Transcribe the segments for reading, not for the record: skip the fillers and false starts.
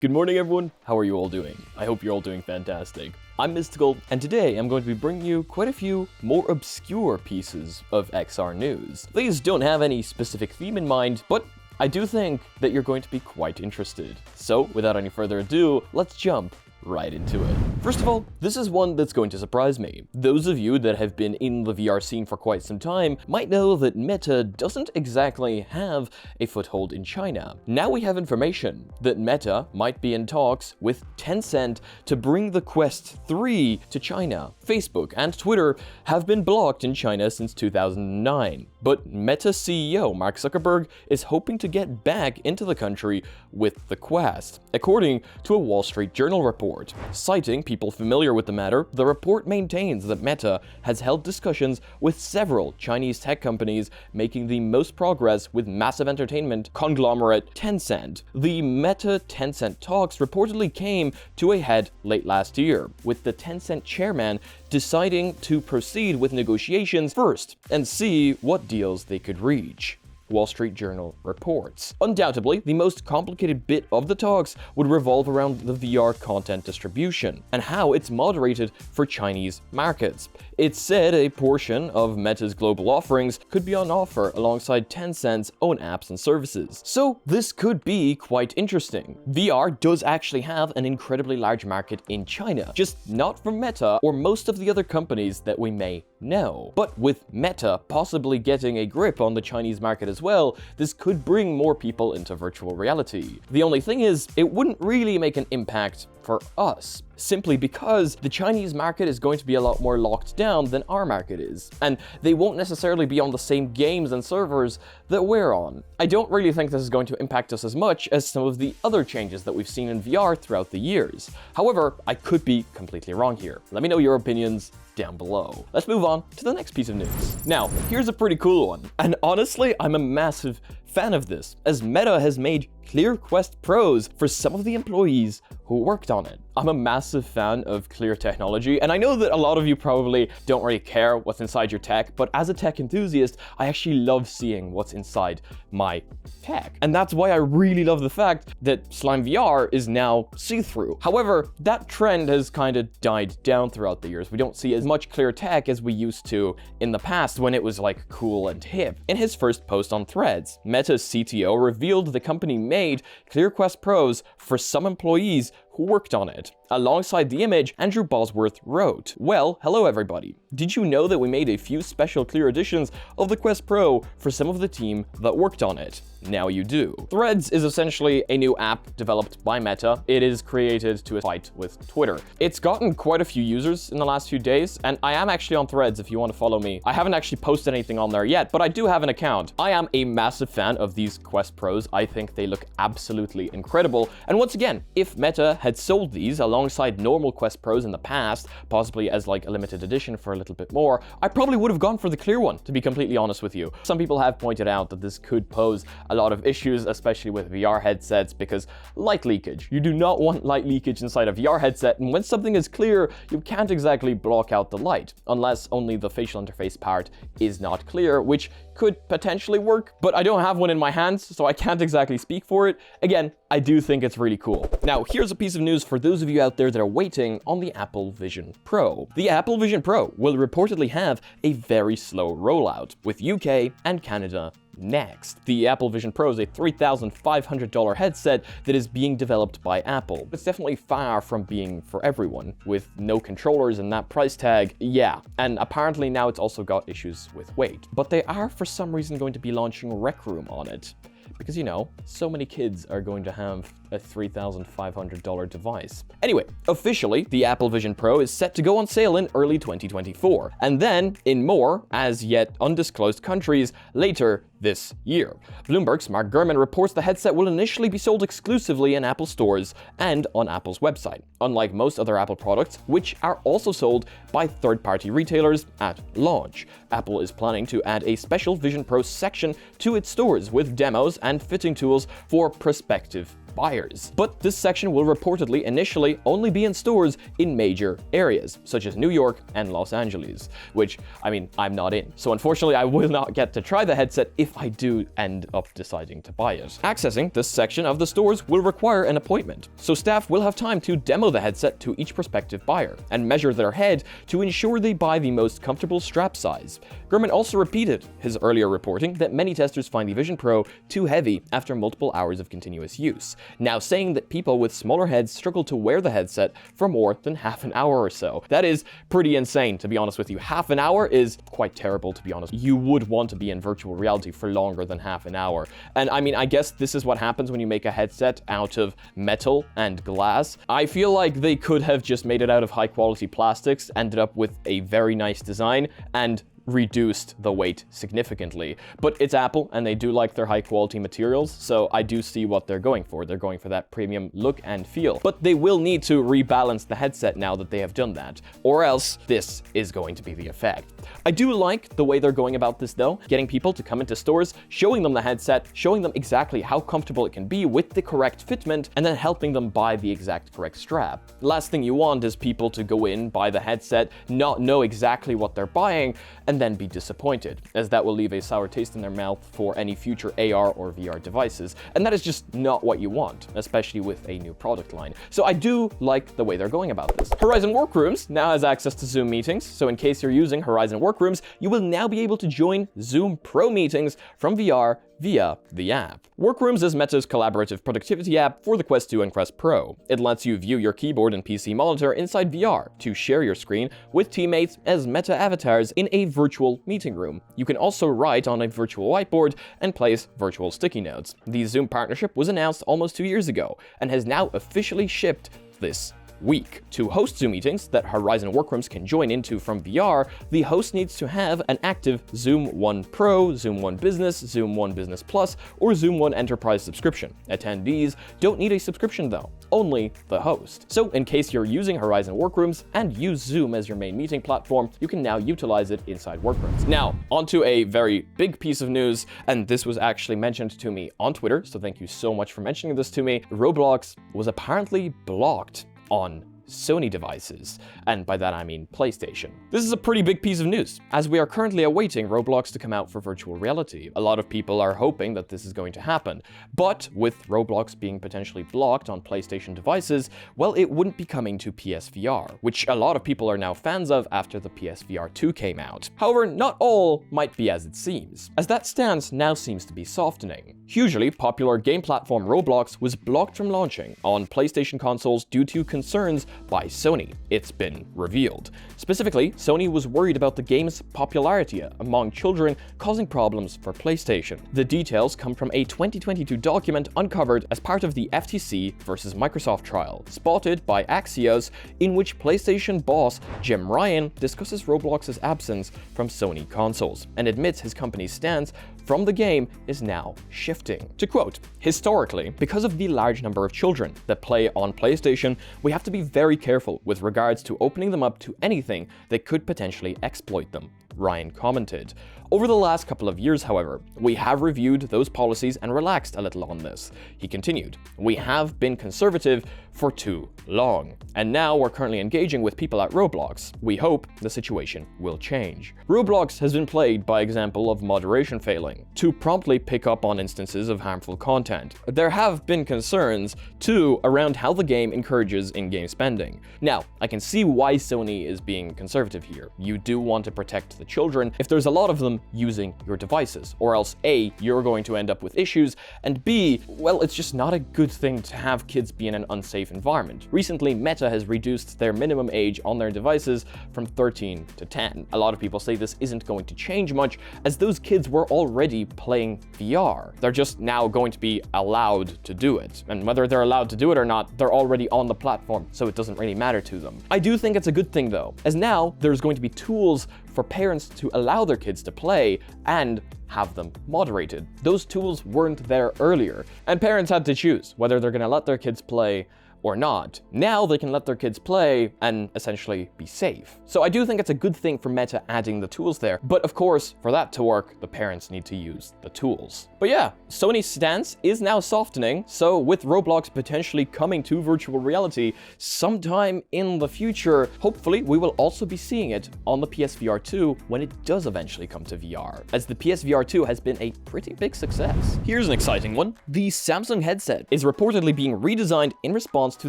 Good morning, everyone. How are you all doing? I hope you're all doing fantastic. I'm Mysticle, and today I'm going to be bringing you quite a few more obscure pieces of XR news. These don't have any specific theme in mind, but I do think that you're going to be quite interested. So, without any further ado, let's jump right into it. First of all, this is one that's going to surprise me. Those of you that have been in the VR scene for quite some time might know that Meta doesn't exactly have a foothold in China. Now we have information that Meta might be in talks with Tencent to bring the Quest 3 to China. Facebook and Twitter have been blocked in China since 2009, but Meta CEO Mark Zuckerberg is hoping to get back into the country with the Quest, according to a Wall Street Journal report. Citing people familiar with the matter, the report maintains that Meta has held discussions with several Chinese tech companies, making the most progress with massive entertainment conglomerate Tencent. The Meta-Tencent talks reportedly came to a head late last year, with the Tencent chairman deciding to proceed with negotiations first and see what deals they could reach. Wall Street Journal reports. Undoubtedly, the most complicated bit of the talks would revolve around the VR content distribution and how it's moderated for Chinese markets. It's said a portion of Meta's global offerings could be on offer alongside Tencent's own apps and services. So this could be quite interesting. VR does actually have an incredibly large market in China, just not for Meta or most of the other companies that we may know. But with Meta possibly getting a grip on the Chinese market as well, this could bring more people into virtual reality. The only thing is, it wouldn't really make an impact for us, simply because the Chinese market is going to be a lot more locked down than our market is, and they won't necessarily be on the same games and servers that we're on. I don't really think this is going to impact us as much as some of the other changes that we've seen in VR throughout the years. However, I could be completely wrong here. Let me know your opinions down below. Let's move on to the next piece of news. Now, here's a pretty cool one, and honestly, I'm a massive fan of this, as Meta has made Clear Quest Pros for some of the employees who worked on it. I'm a massive fan of Clear technology, and I know that a lot of you probably don't really care what's inside your tech, but as a tech enthusiast, I actually love seeing what's inside my tech. And that's why I really love the fact that Slime VR is now see-through. However, that trend has kind of died down throughout the years. We don't see as much Clear tech as we used to in the past when it was like cool and hip. In his first post on Threads, Meta's CTO revealed the company made Clear Quest Pros for some employees who worked on it. Alongside the image, Andrew Bosworth wrote, "Well, hello everybody. Did you know that we made a few special Clear editions of the Quest Pro for some of the team that worked on it? Now you do." Threads is essentially a new app developed by Meta. It is created to fight with Twitter. It's gotten quite a few users in the last few days, and I am actually on Threads if you want to follow me. I haven't actually posted anything on there yet, but I do have an account. I am a massive fan of these Quest Pros. I think they look absolutely incredible. And once again, if Meta had sold these alongside normal Quest Pros in the past, possibly as like a limited edition for a little bit more, I probably would have gone for the Clear one, to be completely honest with you. Some people have pointed out that this could pose a lot of issues, especially with VR headsets, because light leakage. You do not want light leakage inside a VR headset, and when something is clear, you can't exactly block out the light, unless only the facial interface part is not clear, which could potentially work, but I don't have one in my hands, so I can't exactly speak for it. Again, I do think it's really cool. Now, here's a piece of news for those of you out there that are waiting on the Apple Vision Pro. The Apple Vision Pro will reportedly have a very slow rollout, with UK and Canada next. The Apple Vision Pro is a $3,500 headset that is being developed by Apple. It's definitely far from being for everyone, with no controllers and that price tag, yeah. And apparently now it's also got issues with weight. But they are for some reason going to be launching Workrooms on it. Because, you know, so many kids are going to have a $3,500 device. Anyway, officially, the Apple Vision Pro is set to go on sale in early 2024, and then in more, as yet undisclosed countries, later this year. Bloomberg's Mark Gurman reports the headset will initially be sold exclusively in Apple stores and on Apple's website, unlike most other Apple products, which are also sold by third-party retailers at launch. Apple is planning to add a special Vision Pro section to its stores with demos and fitting tools for prospective buyers. But this section will reportedly initially only be in stores in major areas, such as New York and Los Angeles, which, I mean, I'm not in. So unfortunately, I will not get to try the headset if I do end up deciding to buy it. Accessing this section of the stores will require an appointment, so staff will have time to demo the headset to each prospective buyer and measure their head to ensure they buy the most comfortable strap size. Gurman also repeated his earlier reporting that many testers find the Vision Pro too heavy after multiple hours of continuous use, now saying that people with smaller heads struggle to wear the headset for more than half an hour or so. That is pretty insane, to be honest with you. Half an hour is quite terrible, to be honest. You would want to be in virtual reality for longer than half an hour. And I mean, I guess this is what happens when you make a headset out of metal and glass. I feel like they could have just made it out of high quality plastics, ended up with a very nice design, and reduced the weight significantly. But it's Apple, and they do like their high quality materials, so I do see what they're going for. They're going for that premium look and feel. But they will need to rebalance the headset now that they have done that, or else this is going to be the effect. I do like the way they're going about this though, getting people to come into stores, showing them the headset, showing them exactly how comfortable it can be with the correct fitment, and then helping them buy the exact correct strap. The last thing you want is people to go in, buy the headset, not know exactly what they're buying, and then be disappointed, as that will leave a sour taste in their mouth for any future AR or VR devices, and that is just not what you want, especially with a new product line. So I do like the way they're going about this. Horizon Workrooms now has access to Zoom meetings, so in case you're using Horizon Workrooms, you will now be able to join Zoom Pro meetings from VR via the app. Workrooms is Meta's collaborative productivity app for the Quest 2 and Quest Pro. It lets you view your keyboard and PC monitor inside VR to share your screen with teammates as Meta avatars in a virtual meeting room. You can also write on a virtual whiteboard and place virtual sticky notes. The Zoom partnership was announced almost 2 years ago and has now officially shipped this week. To host Zoom meetings that Horizon Workrooms can join into from VR, the host needs to have an active Zoom One Pro, Zoom One Business, Zoom One Business Plus, or Zoom One Enterprise subscription. Attendees don't need a subscription though, only the host. So in case you're using Horizon Workrooms and use Zoom as your main meeting platform, you can now utilize it inside Workrooms. Now, onto a very big piece of news, and this was actually mentioned to me on Twitter, so thank you so much for mentioning this to me. Roblox was apparently blocked on Sony devices, and by that I mean PlayStation. This is a pretty big piece of news, as we are currently awaiting Roblox to come out for virtual reality. A lot of people are hoping that this is going to happen, but with Roblox being potentially blocked on PlayStation devices, well, it wouldn't be coming to PSVR, which a lot of people are now fans of after the PSVR 2 came out. However, not all might be as it seems, as that stance now seems to be softening. Hugely popular game platform Roblox was blocked from launching on PlayStation consoles due to concerns by Sony, it's been revealed. Specifically, Sony was worried about the game's popularity among children causing problems for PlayStation. The details come from a 2022 document uncovered as part of the FTC versus Microsoft trial, spotted by Axios, in which PlayStation boss Jim Ryan discusses Roblox's absence from Sony consoles and admits his company's stance from the game is now shifting. To quote, "Historically, because of the large number of children that play on PlayStation, we have to be very careful with regards to opening them up to anything that could potentially exploit them," Ryan commented. Over the last couple of years, however, we have reviewed those policies and relaxed a little on this. He continued, "We have been conservative for too long, and now we're currently engaging with people at Roblox. We hope the situation will change." Roblox has been plagued by example of moderation failing to promptly pick up on instances of harmful content. There have been concerns, too, around how the game encourages in-game spending. Now, I can see why Sony is being conservative here. You do want to protect the children if there's a lot of them using your devices, or else A, you're going to end up with issues, and B, well, it's just not a good thing to have kids be in an unsafe environment. Recently, Meta has reduced their minimum age on their devices from 13 to 10. A lot of people say this isn't going to change much, as those kids were already playing VR. They're just now going to be allowed to do it, and whether they're allowed to do it or not, they're already on the platform, so it doesn't really matter to them. I do think it's a good thing though, as now there's going to be tools for parents to allow their kids to play and have them moderated. Those tools weren't there earlier, and parents had to choose whether they're going to let their kids play or not. Now they can let their kids play and essentially be safe. So I do think it's a good thing for Meta adding the tools there, but of course, for that to work, the parents need to use the tools. But yeah, Sony's stance is now softening, so with Roblox potentially coming to virtual reality sometime in the future, hopefully we will also be seeing it on the PSVR 2 when it does eventually come to VR, as the PSVR 2 has been a pretty big success. Here's an exciting one. The Samsung headset is reportedly being redesigned in response to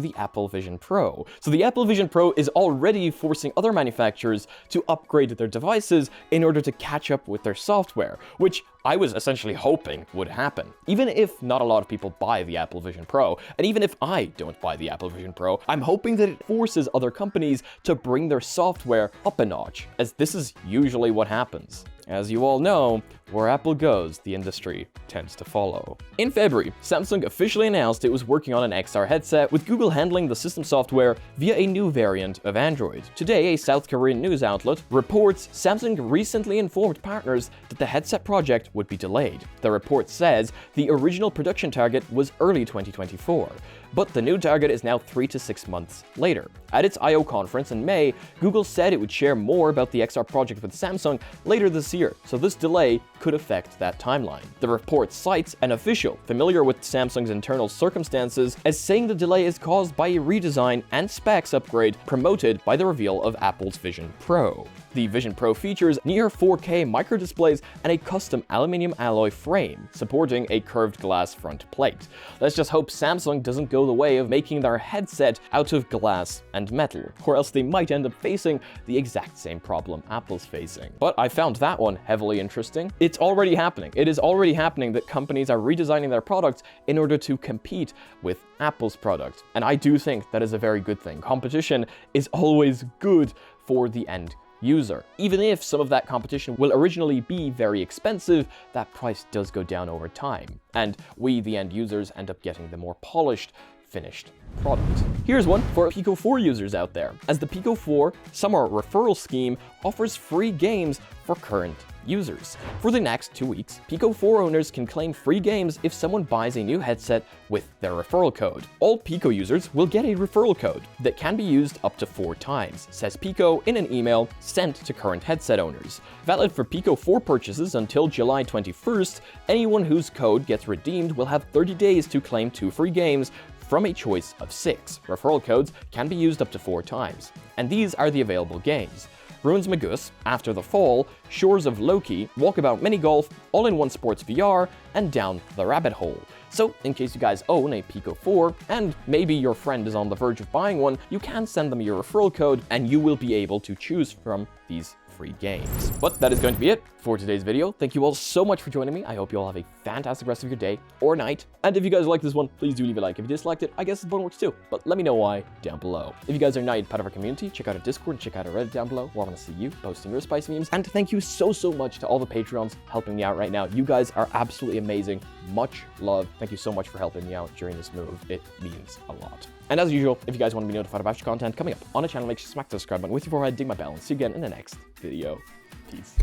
the Apple Vision Pro. So the Apple Vision Pro is already forcing other manufacturers to upgrade their devices in order to catch up with their software, which I was essentially hoping would happen. Even if not a lot of people buy the Apple Vision Pro, and even if I don't buy the Apple Vision Pro, I'm hoping that it forces other companies to bring their software up a notch, as this is usually what happens. As you all know, where Apple goes, the industry tends to follow. In February, Samsung officially announced it was working on an XR headset, with Google handling the system software via a new variant of Android. Today, a South Korean news outlet reports Samsung recently informed partners that the headset project would be delayed. The report says the original production target was early 2024. But the new target is now 3 to 6 months later. At its I/O conference in May, Google said it would share more about the XR project with Samsung later this year, so this delay could affect that timeline. The report cites an official familiar with Samsung's internal circumstances as saying the delay is caused by a redesign and specs upgrade promoted by the reveal of Apple's Vision Pro. The Vision Pro features near 4K microdisplays and a custom aluminum alloy frame, supporting a curved glass front plate. Let's just hope Samsung doesn't go the way of making their headset out of glass and metal, or else they might end up facing the exact same problem Apple's facing. But I found that one heavily interesting. It's already happening. It is already happening that companies are redesigning their products in order to compete with Apple's product. And I do think that is a very good thing. Competition is always good for the end user. Even if some of that competition will originally be very expensive, that price does go down over time, and we, the end users, end up getting the more polished, finished product. Here's one for Pico 4 users out there, as the Pico 4 summer referral scheme offers free games for current users. For the next 2 weeks, Pico 4 owners can claim free games if someone buys a new headset with their referral code. All Pico users will get a referral code that can be used up to 4 times, says Pico in an email sent to current headset owners. Valid for Pico 4 purchases until July 21st, anyone whose code gets redeemed will have 30 days to claim 2 free games from a choice of 6. Referral codes can be used up to 4 times, and these are the available games: Ruins Magus, After the Fall, Shores of Loki, Walkabout Mini Golf, All-in-One Sports VR, and Down the Rabbit Hole. So, in case you guys own a Pico 4, and maybe your friend is on the verge of buying one, you can send them your referral code, and you will be able to choose from these free games. But that is going to be it for today's video. Thank you all so much for joining me. I hope you all have a fantastic rest of your day or night. And if you guys like this one, please do leave a like. If you disliked it, I guess this one works too. But let me know why down below. If you guys are not yet part of our community, check out our Discord, check out our Reddit down below, where I want to see you posting your spicy memes. And thank you so much to all the Patreons helping me out right now. You guys are absolutely amazing. Much love. Thank you so much for helping me out during this move. It means a lot. And as usual, if you guys want to be notified of extra content coming up on the channel, make sure to smack the subscribe button with your forehead, ding my bell, and see you again in the next video. Peace.